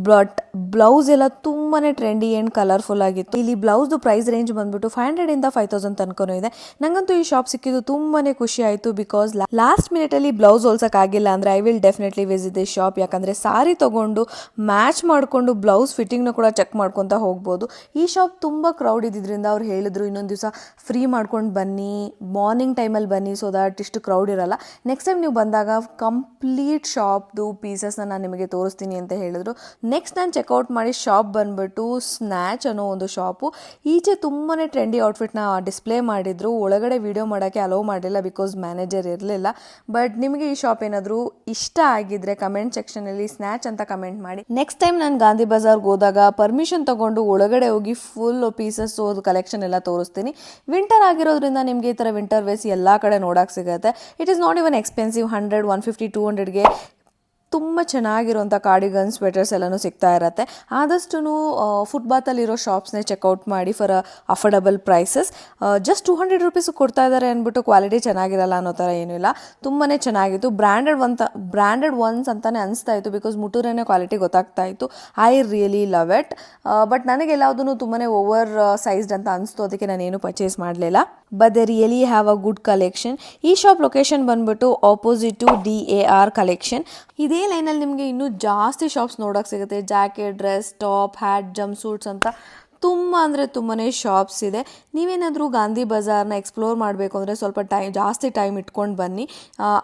ಬಟ್ ಬ್ಲೌಸ್ ಎಲ್ಲ ತುಂಬಾ ಟ್ರೆಂಡಿ ಆ್ಯಂಡ್ ಕಲರ್ಫುಲ್ ಆಗಿತ್ತು. ಇಲ್ಲಿ ಬ್ಲೌಸ್ದು ಪ್ರೈಸ್ ರೇಂಜ್ ಬಂದ್ಬಿಟ್ಟು 500 5000 ತನಕನೂ ಇದೆ. ನಂಗಂತೂ ಈ ಶಾಪ್ ಸಿಕ್ಕಿದ್ದು ತುಂಬಾ ಖುಷಿ ಆಯಿತು. ಬಿಕಾಸ್ ಲಾಸ್ಟ್ ಮಿನಿಟಲ್ಲಿ ಬ್ಲೌಸ್ ಹೊಲ್ಸೋಕ್ಕಾಗಿಲ್ಲ ಅಂದರೆ I will definitely visit this shop. ಯಾಕಂದರೆ ಸಾರಿ ತೊಗೊಂಡು ಮ್ಯಾಚ್ ಮಾಡಿಕೊಂಡು ಬ್ಲೌಸ್ ಫಿಟ್ಟಿಂಗ್ನ ಕೂಡ ಚೆಕ್ ಮಾಡ್ಕೊತಾ ಹೋಗ್ಬೋದು. ಈ ಶಾಪ್ ತುಂಬ ಕ್ರೌಡ್ ಇದ್ದಿದ್ದರಿಂದ ಅವ್ರು ಹೇಳಿದ್ರು ಇನ್ನೊಂದು ದಿವಸ ಫ್ರೀ ಮಾಡ್ಕೊಂಡು ಬನ್ನಿ, ಮಾರ್ನಿಂಗ್ ಟೈಮಲ್ಲಿ ಬನ್ನಿ, ಸೊ ದ್ಯಾಟ್ ಇಷ್ಟು ಕ್ರೌಡ್ ಇರಲ್ಲ. ನೆಕ್ಸ್ಟ್ ಟೈಮ್ ನೀವು ಬಂದಾಗ ಕಂಪ್ಲೀಟ್ ಶಾಪ್ದು ಪೀಸಸ್ನ ನಾನು ನಿಮಗೆ ತೋರಿಸ್ತೀನಿ ಅಂತ ಹೇಳಿದ್ರು. ನೆಕ್ಸ್ಟ್ ನಾನು ಚೆಕ್ಔಟ್ ಮಾಡಿ ಶಾಪ್ ಬಂದ್ಬಿಟ್ಟು ಸ್ನ್ಯಾಚ್ ಅನ್ನೋ ಒಂದು ಶಾಪು. ಈಚೆ ತುಂಬಾ ಟ್ರೆಂಡಿ ಔಟ್ಫಿಟ್ನ ಡಿಸ್ಪ್ಲೇ ಮಾಡಿದ್ರು. ಒಳಗಡೆ ವಿಡಿಯೋ ಮಾಡೋಕ್ಕೆ ಅಲೋ ಮಾಡಲಿಲ್ಲ ಬಿಕಾಸ್ ಮ್ಯಾನೇಜರ್ ಇರಲಿಲ್ಲ. ಬಟ್ ನಿಮಗೆ ಈ ಶಾಪ್ ಏನಾದರೂ ಇಷ್ಟ ಆಗಿದ್ರೆ ಕಮೆಂಟ್ ಸೆಕ್ಷನಲ್ಲಿ ಸ್ನ್ಯಾಚ್ ಅಂತ ಕಮೆಂಟ್ ಮಾಡಿ. ನೆಕ್ಸ್ಟ್ ಟೈಮ್ ನಾನು ಗಾಂಧಿ ಬಜಾರ್ಗೆ ಹೋದಾಗ ಪರ್ಮಿಷನ್ ತಗೊಂಡು ಒಳಗಡೆ ಹೋಗಿ ಫುಲ್ ಪೀಸಸ್ ಕಲೆಕ್ಷನ್ ಎಲ್ಲ ತೋರಿಸ್ತೀನಿ. ವಿಂಟರ್ ಆಗಿರೋದ್ರಿಂದ ನಿಮಗೆ ಈ ಥರ ವಿಂಟರ್ ವೇಸ್ ಎಲ್ಲ ಕಡೆ ನೋಡೋಕೆ ಸಿಗುತ್ತೆ. It is not even expensive. 100 150 200ಗೆ ತುಂಬ ಚೆನ್ನಾಗಿರೋಂಥ ಕಾರ್ಡಿಗನ್ ಸ್ವೆಟರ್ಸ್ ಎಲ್ಲನೂ ಸಿಗ್ತಾ ಇರುತ್ತೆ. ಆದಷ್ಟು ಫುಟ್ಬಾತಲ್ಲಿರೋ ಶಾಪ್ಸ್ನೇ ಚೆಕ್ಔಟ್ ಮಾಡಿ for affordable prices. Just 200 rupees ಕೊಡ್ತಾ ಇದ್ದಾರೆ ಅಂದ್ಬಿಟ್ಟು ಕ್ವಾಲಿಟಿ ಚೆನ್ನಾಗಿರಲ್ಲ ಅನ್ನೋ ಥರ ಏನೂ ಇಲ್ಲ. ತುಂಬಾ ಚೆನ್ನಾಗಿತ್ತು. ಬ್ರ್ಯಾಂಡೆಡ್ ಒನ್ಸ್ ಅಂತಲೇ ಅನಿಸ್ತಾ ಇತ್ತು ಬಿಕಾಸ್ ಮುಟೂರನೇ ಕ್ವಾಲಿಟಿ ಗೊತ್ತಾಗ್ತಾ ಇತ್ತು. I really love it. But ನನಗೆಲ್ಲದೂ ತುಂಬಾ ಓವರ್ ಸೈಜ್ಡ್ ಅಂತ ಅನಿಸ್ತು. ಅದಕ್ಕೆ ನಾನೇನು ಪರ್ಚೇಸ್ ಮಾಡಲಿಲ್ಲ. But they really have a good collection. ಈ ಶಾಪ್ ಲೊಕೇಶನ್ ಬಂದ್ಬಿಟ್ಟು ಆಪೋಸಿಟ್ ಟು DAR ಕಲೆಕ್ಷನ್. ಇದೇ ಲೈನಲ್ಲಿ ನಿಮಗೆ ಇನ್ನೂ ಜಾಸ್ತಿ ಶಾಪ್ಸ್ ನೋಡೋಕೆ ಸಿಗುತ್ತೆ. Jacket, dress, top, hat, jumpsuits ಅಂತ ತುಂಬ ಅಂದರೆ ತುಂಬಾ ಶಾಪ್ಸ್ ಇದೆ. ನೀವೇನಾದರೂ ಗಾಂಧಿ ಬಜಾರ್ನ ಎಕ್ಸ್ಪ್ಲೋರ್ ಮಾಡಬೇಕು ಅಂದರೆ ಸ್ವಲ್ಪ ಜಾಸ್ತಿ ಟೈಮ್ ಇಟ್ಕೊಂಡು ಬನ್ನಿ.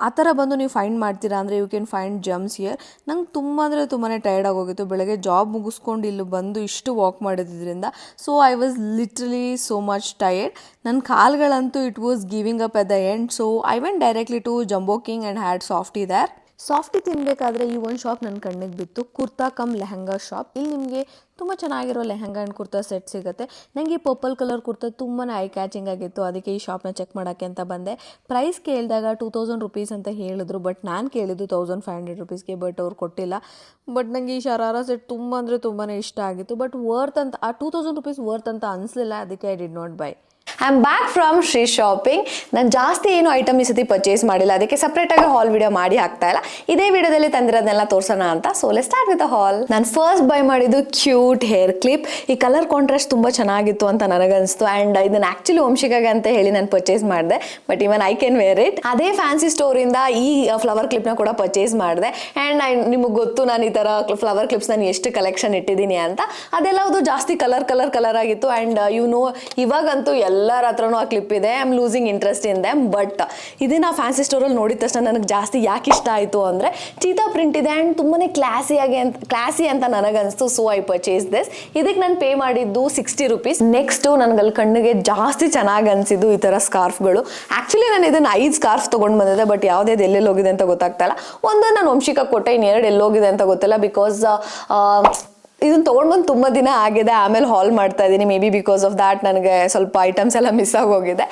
ಆ ಥರ ಬಂದು ನೀವು ಫೈಂಡ್ ಮಾಡ್ತೀರಾ ಅಂದರೆ you can find gems here. ನಂಗೆ ತುಂಬ ಅಂದರೆ ತುಂಬಾ ಟೈರ್ಡ್ ಆಗೋಗಿತ್ತು. ಬೆಳಗ್ಗೆ ಜಾಬ್ ಮುಗಿಸ್ಕೊಂಡು ಇಲ್ಲಿ ಬಂದು ಇಷ್ಟು ವಾಕ್ ಮಾಡಿದ್ರಿಂದ so I was literally so much tired. ನನ್ನ ಕಾಲ್ಗಳಂತೂ it was giving up at the end. So I went directly to Jumbo King and had softy there. Softy ತಿನ್ನಬೇಕಾದ್ರೆ ಈ ಒಂದು ಶಾಪ್ ನನ್ನ ಕಣ್ಣಿಗೆ ಬಿತ್ತು. Kurta cum lehenga shop. ಇಲ್ಲಿ ನಿಮಗೆ ತುಂಬ ಚೆನ್ನಾಗಿರೋ ಲೆಹಂಗಾ ಆ್ಯಂಡ್ ಕುರ್ತಾ ಸೆಟ್ ಸಿಗುತ್ತೆ. ನನಗೆ ಈ ಪರ್ಪಲ್ ಕಲರ್ ಕುರ್ತಾ ತುಂಬಾ ಐ ಕ್ಯಾಚಿಂಗ್ ಆಗಿತ್ತು. ಅದಕ್ಕೆ ಈ ಶಾಪ್ನ ಚೆಕ್ ಮಾಡೋಕ್ಕೆ ಅಂತ ಬಂದೆ. ಪ್ರೈಸ್ ಕೇಳಿದಾಗ 2000 ರುಪೀಸ್ ಅಂತ ಹೇಳಿದ್ರು. ಬಟ್ ನಾನು ಕೇಳಿದ್ದು 1500 ರುಪೀಸ್ಗೆ. ಬಟ್ ಅವ್ರು ಕೊಟ್ಟಿಲ್ಲ. ಬಟ್ ನನಗೆ ಈ ಶರಾರ ಸೆಟ್ ತುಂಬ ಅಂದರೆ ತುಂಬಾ ಇಷ್ಟ ಆಗಿತ್ತು. ಬಟ್ ವರ್ತ್ ಅಂತ ಆ 2000 ರುಪೀಸ್ ವರ್ತ್ ಅಂತ ಅನಿಸ್ಲಿಲ್ಲ. ಅದಕ್ಕೆ I did not by. I am back from Shri shopping. ನಾನು ಜಾಸ್ತಿ ಏನು ಐಟಮ್ ಈ ಸತಿ ಪರ್ಚೇಸ್ ಮಾಡಿಲ್ಲ. ಅದಕ್ಕೆ ಸಪ್ರೇಟಾಗಿ ಹಾಲ್ ವಿಡಿಯೋ ಮಾಡಿ ಹಾಕ್ತಾ ಇಲ್ಲ. ಇದೇ ವಿಡಿಯೋದಲ್ಲಿ ತಂದಿರೋದನ್ನೆಲ್ಲ ತೋರಿಸೋಣ ಅಂತ. So let's start with the hall. ನಾನು ಫಸ್ಟ್ ಬೈ ಮಾಡಿದ್ದು ಕ್ಯೂಟ್ ಹೇರ್ ಕ್ಲಿಪ್. ಈ ಕಲರ್ ಕಾಂಟ್ರಾಸ್ಟ್ ತುಂಬ ಚೆನ್ನಾಗಿತ್ತು ಅಂತ ನನಗನ್ನಿಸ್ತು. ಆ್ಯಂಡ್ ಇದನ್ನು ಆ್ಯಕ್ಚುಲಿ ವಂಶಿಕಾಗೆ ಅಂತ ಹೇಳಿ ನಾನು ಪರ್ಚೇಸ್ ಮಾಡಿದೆ. But even I can where it. ಅದೇ ಫ್ಯಾನ್ಸಿ ಸ್ಟೋರಿಂದ ಈ ಫ್ಲವರ್ ಕ್ಲಿಪ್ನ ಕೂಡ ಪರ್ಚೇಸ್ ಮಾಡಿದೆ. ಆ್ಯಂಡ್ ನಿಮಗೆ ಗೊತ್ತು ನಾನು ಈ ಥರ ಫ್ಲವರ್ ಕ್ಲಿಪ್ಸ್ ನಾನು ಎಷ್ಟು ಕಲೆಕ್ಷನ್ ಇಟ್ಟಿದ್ದೀನಿ ಅಂತ. ಅದೆಲ್ಲವುದು ಜಾಸ್ತಿ ಕಲರ್ ಆಗಿತ್ತು. ಆ್ಯಂಡ್ ಇವಾಗಂತೂ ಎಲ್ಲರ ಹತ್ರನೂ ಆ ಕ್ಲಿಪ್ ಇದೆ. I am losing interest in them. But ಇದನ್ನ ಫ್ಯಾನ್ಸಿ ಸ್ಟೋರಲ್ಲಿ ನೋಡಿದ ತಕ್ಷಣ ನನಗೆ ಜಾಸ್ತಿ ಯಾಕೆ ಇಷ್ಟ ಆಯಿತು ಅಂದರೆ ಚೀತಾ ಪ್ರಿಂಟ್ ಇದೆ ಆ್ಯಂಡ್ ತುಂಬಾ ಕ್ಲಾಸಿ ಅಂತ ನನಗನ್ನಿಸ್ತು. So I purchase this. ಇದಕ್ಕೆ ನಾನು ಪೇ ಮಾಡಿದ್ದು 60 ರುಪೀಸ್. ನೆಕ್ಸ್ಟು ನನಗಲ್ಲಿ ಕಣ್ಣಿಗೆ ಜಾಸ್ತಿ ಚೆನ್ನಾಗಿ ಅನಿಸಿದ್ದು ಈ ಥರ ಸ್ಕಾರ್ಫ್ಗಳು. ಆ್ಯಕ್ಚುಲಿ ನಾನು ಇದನ್ನು 5 ಸ್ಕಾರ್ಫ್ ತೊಗೊಂಡು ಬಂದಿದ್ದೆ. ಬಟ್ ಯಾವುದೇ ಎಲ್ಲೆಲ್ಲಿ ಹೋಗಿದೆ ಅಂತ ಗೊತ್ತಾಗ್ತಾ ಇಲ್ಲ. ಒಂದು ನಾನು ವಂಶಿಕಾ ಕೊಟ್ಟೆ, ಇನ್ನೆರಡು ಎಲ್ಲೋಗಿದೆ ಅಂತ ಗೊತ್ತಿಲ್ಲ. ಬಿಕಾಸ್ ಇದನ್ನು ತೊಗೊಂಡ್ಬಂದು ತುಂಬ ದಿನ ಆಗಿದೆ. ಆಮೇಲೆ ಹಾಲ್ ಮಾಡ್ತಾ ಇದ್ದೀನಿ. May be because of that ನನಗೆ ಸ್ವಲ್ಪ ಐಟಮ್ಸ್ ಎಲ್ಲ ಮಿಸ್ ಆಗೋಗಿದೆ.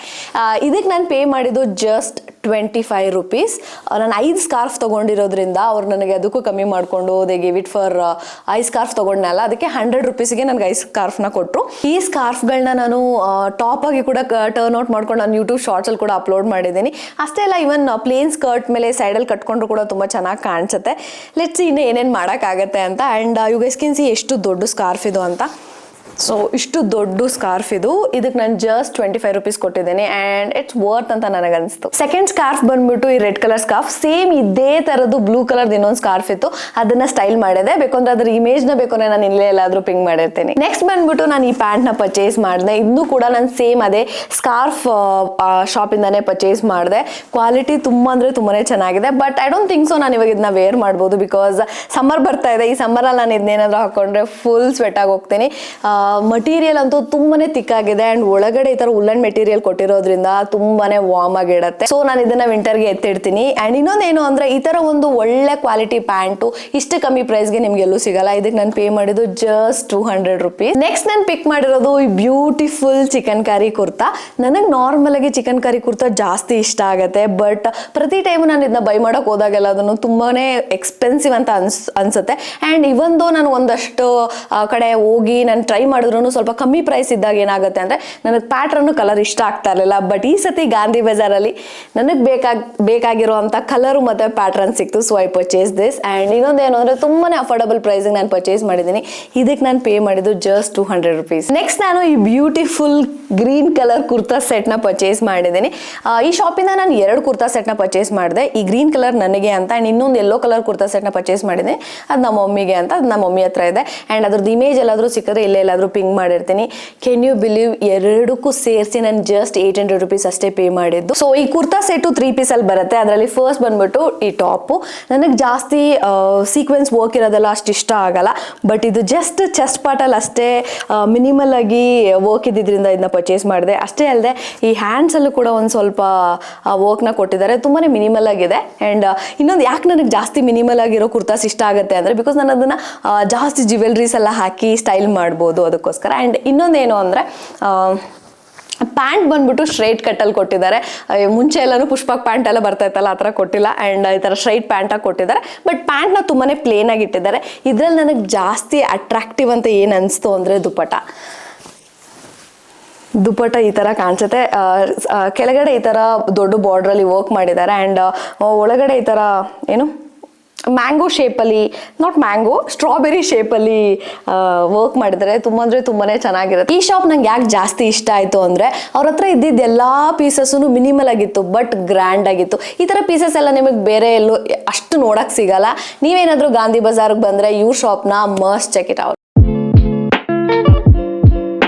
ಇದಕ್ಕೆ ನಾನು ಪೇ ಮಾಡಿದ್ದು ಜಸ್ಟ್ 25 ರುಪೀಸ್. ನಾನು 5 ಸ್ಕಾರ್ಫ್ ತೊಗೊಂಡಿರೋದ್ರಿಂದ ಅವ್ರು ನನಗೆ ಅದಕ್ಕೂ ಕಮ್ಮಿ ಮಾಡಿಕೊಂಡು they give it for 5 scarf ತೊಗೊಂಡ್ನಲ್ಲ, ಅದಕ್ಕೆ 100 ರುಪೀಸ್ಗೆ ನನಗೆ 5 ಸ್ಕಾರ್ಫ್ನ ಕೊಟ್ಟರು. ಈ ಸ್ಕಾರ್ಫ್ಗಳನ್ನ ನಾನು ಟಾಪಾಗಿ ಕೂಡ ಟರ್ನ್ ಔಟ್ ಮಾಡ್ಕೊಂಡು ನಾನು ಯೂಟ್ಯೂಬ್ ಶಾರ್ಟ್ಸಲ್ಲಿ ಕೂಡ ಅಪ್ಲೋಡ್ ಮಾಡಿದ್ದೀನಿ. ಅಷ್ಟೇ ಅಲ್ಲ, ಇವನ್ ಪ್ಲೇನ್ ಸ್ಕರ್ಟ್ ಮೇಲೆ ಸೈಡಲ್ಲಿ ಕಟ್ಕೊಂಡ್ರು ಕೂಡ ತುಂಬ ಚೆನ್ನಾಗಿ ಕಾಣಿಸುತ್ತೆ. ಲೆಟ್ಸ್ ಇನ್ನೂ ಏನೇನು ಮಾಡೋಕ್ಕಾಗತ್ತೆ ಅಂತ. And you guys can see ಎಷ್ಟು ದೊಡ್ಡ ಸ್ಕಾರ್ಫ್ ಇದು ಅಂತ. ಸೊ ಇಷ್ಟು ದೊಡ್ಡ ಸ್ಕಾರ್ಫ್ ಇದು. ಇದಕ್ಕೆ ನಾನು ಜಸ್ಟ್ 25 ರುಪೀಸ್ ಕೊಟ್ಟಿದ್ದೀನಿ. ಆ್ಯಂಡ್ ಇಟ್ಸ್ ವರ್ತ್ ಅಂತ ನನಗನ್ನಿಸ್ತು. ಸೆಕೆಂಡ್ ಸ್ಕಾರ್ಫ್ ಬಂದ್ಬಿಟ್ಟು ಈ ರೆಡ್ ಕಲರ್ ಸ್ಕಾರ್ಫ್. ಸೇಮ್ ಇದೇ ಥರದ್ದು ಬ್ಲೂ ಕಲರ್ದು ಇನ್ನೊಂದು ಸ್ಕಾರ್ಫ್ ಇತ್ತು. ಅದನ್ನ ಸ್ಟೈಲ್ ಮಾಡಿದೆ. ಬೇಕಂದ್ರೆ ಅದ್ರ ಇಮೇಜ್ನ ಬೇಕಂದ್ರೆ ನಾನು ಇಲ್ಲೇ ಎಲ್ಲಾದರೂ ಪಿಂಗ್ ಮಾಡಿರ್ತೀನಿ. ನೆಕ್ಸ್ಟ್ ಬಂದ್ಬಿಟ್ಟು ನಾನು ಈ ಪ್ಯಾಂಟ್ನ ಪರ್ಚೇಸ್ ಮಾಡಿದೆ. ಇನ್ನೂ ಕೂಡ ನಾನು ಸೇಮ್ ಅದೇ ಸ್ಕಾರ್ಫ್ ಶಾಪಿಂದಾನೇ ಪರ್ಚೇಸ್ ಮಾಡಿದೆ. ಕ್ವಾಲಿಟಿ ತುಂಬ ಅಂದರೆ ತುಂಬಾ ಚೆನ್ನಾಗಿದೆ. But I don't think so ನಾನು ಇವಾಗ ಇದನ್ನ ವೇರ್ ಮಾಡ್ಬೋದು. ಬಿಕಾಸ್ ಸಮ್ಮರ್ ಬರ್ತಾ ಇದೆ. ಈ ಸಮ್ಮರಲ್ಲಿ ನಾನು ಇದನ್ನೇನಾದರೂ ಹಾಕೊಂಡ್ರೆ ಫುಲ್ ಸ್ವೆಟ್ ಆಗಿ ಹೋಗ್ತೀನಿ. ಮಟೀರಿಯಲ್ ಅಂತೂ ತುಂಬಾನೇ ತಿಕ್ಕಾಗಿದೆ ಅಂಡ್ ಒಳಗಡೆ ಈ ತರ ಉಲ್ಲನ್ ಮೆಟೀರಿಯಲ್ ಕೊಟ್ಟಿರೋದ್ರಿಂದ ತುಂಬಾನೇ ವಾರ್ಮ್ ಆಗಿಡುತ್ತೆ. ಸೊ ನಾನು ಇದನ್ನ ವಿಂಟರ್ಗೆ ಎತ್ತಿಡ್ತೀನಿ. ಅಂಡ್ ಇನ್ನೊಂದೇನು ಅಂದ್ರೆ ಈ ತರ ಒಂದು ಒಳ್ಳೆ ಕ್ವಾಲಿಟಿ ಪ್ಯಾಂಟು ಇಷ್ಟು ಕಮ್ಮಿ ಪ್ರೈಸ್ಗೆ ನಿಮ್ಗೆ ಎಲ್ಲೂ ಸಿಗಲ್ಲ. ಇದಕ್ಕೆ ನಾನು ಪೇ ಮಾಡಿದ್ದು ಜಸ್ಟ್ 200 rupees. ನೆಕ್ಸ್ಟ್ ನಾನು ಪಿಕ್ ಮಾಡಿರೋದು ಈ ಬ್ಯೂಟಿಫುಲ್ ಚಿಕನ್ ಕರಿ ಕುರ್ತಾ. ನನಗೆ ನಾರ್ಮಲ್ ಆಗಿ ಚಿಕನ್ ಕರಿ ಕುರ್ತಾ ಜಾಸ್ತಿ ಇಷ್ಟ ಆಗುತ್ತೆ, ಬಟ್ ಪ್ರತಿ ಟೈಮ್ ನಾನು ಇದನ್ನ ಬೈ ಮಾಡಕ್ ಹೋದಾಗೆಲ್ಲ ಅದನ್ನು ತುಂಬಾನೇ ಎಕ್ಸ್ಪೆನ್ಸಿವ್ ಅಂತ ಅನ್ಸುತ್ತೆ. ಅಂಡ್ ಇವೊಂದು ನಾನು ಒಂದಷ್ಟು ಕಡೆ ಹೋಗಿ ನಾನು ಟ್ರೈ ಮಾಡಿದ್ರು ಸ್ವಲ್ಪ ಕಮ್ಮಿ ಪ್ರೈಸ್ ಇದ್ದಾಗ ಏನಾಗುತ್ತೆ ಅಂದ್ರೆ ನನಗೆ ಪ್ಯಾಟ್ರನ್ ಕಲರ್ ಇಷ್ಟ ಆಗ್ತಾ ಇರಲಿಲ್ಲ. ಬಟ್ ಈ ಸತಿ ಗಾಂಧಿ ಬಜಾರಲ್ಲಿ ನನಗೆ ಬೇಕಾಗಿರುವಂತ ಕಲರು ಮತ್ತೆ ಪ್ಯಾಟ್ರನ್ ಸಿಕ್ತು. So I purchase this. And ಇನ್ನೊಂದೇನು ಅಂದ್ರೆ ತುಂಬಾನೇ ಅಫೋರ್ಡಬಲ್ ಪ್ರೈಸ್ ನಾನು ಪರ್ಚೇಸ್ ಮಾಡಿದ್ದೀನಿ. ಇದಕ್ಕೆ ನಾನು ಪೇ ಮಾಡಿದ್ದು ಜಸ್ಟ್ 200 rupees. ನೆಕ್ಸ್ಟ್ ನಾನು ಈ beautiful green colour kurta set ನ ಪರ್ಚೇಸ್ ಮಾಡಿದ್ದೀನಿ. ಈ ಶಾಪಿಂದ ನಾನು 2 ಕುರ್ತಾ ಸೆಟ್ ನ ಪರ್ಚೇಸ್ ಮಾಡಿದೆ. ಈ ಗ್ರೀನ್ ಕಲರ್ ನನಗೆ ಅಂತ ಅಂಡ್ ಇನ್ನೊಂದು ಯೆಲ್ಲೋ ಕಲರ್ ಕುರ್ತಾ ಸೆಟ್ ನ ಪರ್ಚೇಸ್ ಮಾಡಿದ್ದೀನಿ. ಅದು ನಮ್ಮ ಮಮ್ಮಿಗೆ ಅಂತ, ಅದು ನಮ್ಮ ಮಮ್ಮಿ ಹತ್ರ ಇದೆ. ಅಂಡ್ ಅದ್ರದ್ದು ಇಮೇಜ್ ಎಲ್ಲಾದ್ರೂ ಸಿಕ್ಕಿದ್ರೆ ಇಲ್ಲೇ ಎಲ್ಲಾದ್ರೂ ಪಿಂಗ್ ಮಾಡಿರ್ತೀನಿ. ಕ್ಯಾನ್ ಯು ಬಿಲೀವ್ ಎರಡಕ್ಕೂ ಸೇರಿಸಿ ನಾನು ಜಸ್ಟ್ 800 rupees ಅಷ್ಟೇ ಪೇ ಮಾಡಿದ್ದು. ಸೊ ಈ ಕುರ್ತಾ ಸೆಟ್ 3 ಪೀಸ್ ಅಲ್ಲಿ ಬರುತ್ತೆ. ಅದರಲ್ಲಿ ಫಸ್ಟ್ ಬಂದ್ಬಿಟ್ಟು ಈ ಟಾಪ್. ನನಗೆ ಜಾಸ್ತಿ ಸೀಕ್ವೆನ್ಸ್ ವರ್ಕ್ ಇರೋದೆಲ್ಲ ಅಷ್ಟು ಇಷ್ಟ ಆಗಲ್ಲ, ಬಟ್ ಇದು ಜಸ್ಟ್ ಚೆಸ್ಟ್ ಪಾರ್ಟ್ ಅಲ್ಲಿ ಅಷ್ಟೇ ಮಿನಿಮಲ್ ಆಗಿ ವರ್ಕ್ ಇದ್ದಿದ್ರಿಂದ ಇದನ್ನ ಪರ್ಚೇಸ್ ಮಾಡಿದೆ. ಅಷ್ಟೇ ಅಲ್ಲದೆ ಈ ಹ್ಯಾಂಡ್ಸ್ ಅಲ್ಲೂ ಕೂಡ ಒಂದು ಸ್ವಲ್ಪ ವರ್ಕ್ ನ ಕೊಟ್ಟಿದ್ದಾರೆ. ತುಂಬಾನೇ ಮಿನಿಮಲ್ ಆಗಿದೆ. ಅಂಡ್ ಇನ್ನೊಂದು ಯಾಕೆ ನನಗೆ ಜಾಸ್ತಿ ಮಿನಿಮಲ್ ಆಗಿರೋ ಕುರ್ತಾಸ್ ಇಷ್ಟ ಆಗುತ್ತೆ ಅಂದ್ರೆ ಬಿಕಾಸ್ ನಾನು ಅದನ್ನ ಜಾಸ್ತಿ ಜ್ಯುವೆಲ್ರೀಸ್ ಎಲ್ಲ ಹಾಕಿ ಸ್ಟೈಲ್ ಮಾಡ್ಬೋದು ಅದಕ್ಕೋಸ್ಕರ. ಅಂಡ್ ಇನ್ನೊಂದೇನು ಅಂದ್ರೆ ಪ್ಯಾಂಟ್ ಬಂದ್ಬಿಟ್ಟು ಸ್ಟ್ರೈಟ್ ಕಟ್ಟಲ್ಲಿ ಕೊಟ್ಟಿದ್ದಾರೆ. ಮುಂಚೆ ಎಲ್ಲಾನು ಪುಷ್ಪಕ್ ಪ್ಯಾಂಟ್ ಎಲ್ಲ ಬರ್ತಾ ಇತ್ತಲ್ಲ, ಆ ಥರ ಕೊಟ್ಟಿಲ್ಲ. ಆ್ಯಂಡ್ ಈ ಥರ ಸ್ಟ್ರೈಟ್ ಪ್ಯಾಂಟಾಗಿ ಕೊಟ್ಟಿದ್ದಾರೆ. ಬಟ್ ಪ್ಯಾಂಟ್ನ ತುಂಬಾ ಪ್ಲೇನ್ ಆಗಿ ಇಟ್ಟಿದ್ದಾರೆ. ಇದರಲ್ಲಿ ನನಗೆ ಜಾಸ್ತಿ ಅಟ್ರಾಕ್ಟಿವ್ ಅಂತ ಏನು ಅನಿಸ್ತು ಅಂದರೆ ದುಪ್ಪಟ್ಟ ಈ ಥರ ಕಾಣಿಸುತ್ತೆ. ಕೆಳಗಡೆ ಈ ಥರ ದೊಡ್ಡ ಬಾರ್ಡ್ರಲ್ಲಿ ವರ್ಕ್ ಮಾಡಿದ್ದಾರೆ. ಆ್ಯಂಡ್ ಒಳಗಡೆ ಈ ಥರ ಏನು ಮ್ಯಾಂಗೋ ಶೇಪಲ್ಲಿ, ನಾಟ್ ಮ್ಯಾಂಗೋ, ಸ್ಟ್ರಾಬೆರಿ ಶೇಪಲ್ಲಿ ವರ್ಕ್ ಮಾಡಿದ್ದಾರೆ. ತುಂಬ ಅಂದರೆ ತುಂಬಾ ಚೆನ್ನಾಗಿರುತ್ತೆ. ಈ ಶಾಪ್ ನಂಗೆ ಯಾಕೆ ಜಾಸ್ತಿ ಇಷ್ಟ ಆಯಿತು ಅಂದರೆ ಅವ್ರ ಹತ್ರ ಇದ್ದಿದ್ದು ಎಲ್ಲ ಪೀಸಸ್ಸು ಮಿನಿಮಲ್ ಆಗಿತ್ತು ಬಟ್ ಗ್ರ್ಯಾಂಡ್ ಆಗಿತ್ತು. ಈ ಥರ ಪೀಸಸ್ ಎಲ್ಲ ನಿಮಗೆ ಬೇರೆ ಎಲ್ಲೂ ಅಷ್ಟು ನೋಡೋಕ್ಕೆ ಸಿಗಲ್ಲ. ನೀವೇನಾದರೂ ಗಾಂಧಿ ಬಜಾರ್ಗೆ ಬಂದರೆ ಇವ್ರ ಶಾಪ್ನ ಮಸ್ಟ್ ಚೆಕ್ ಇಟ್ ಔಟ್.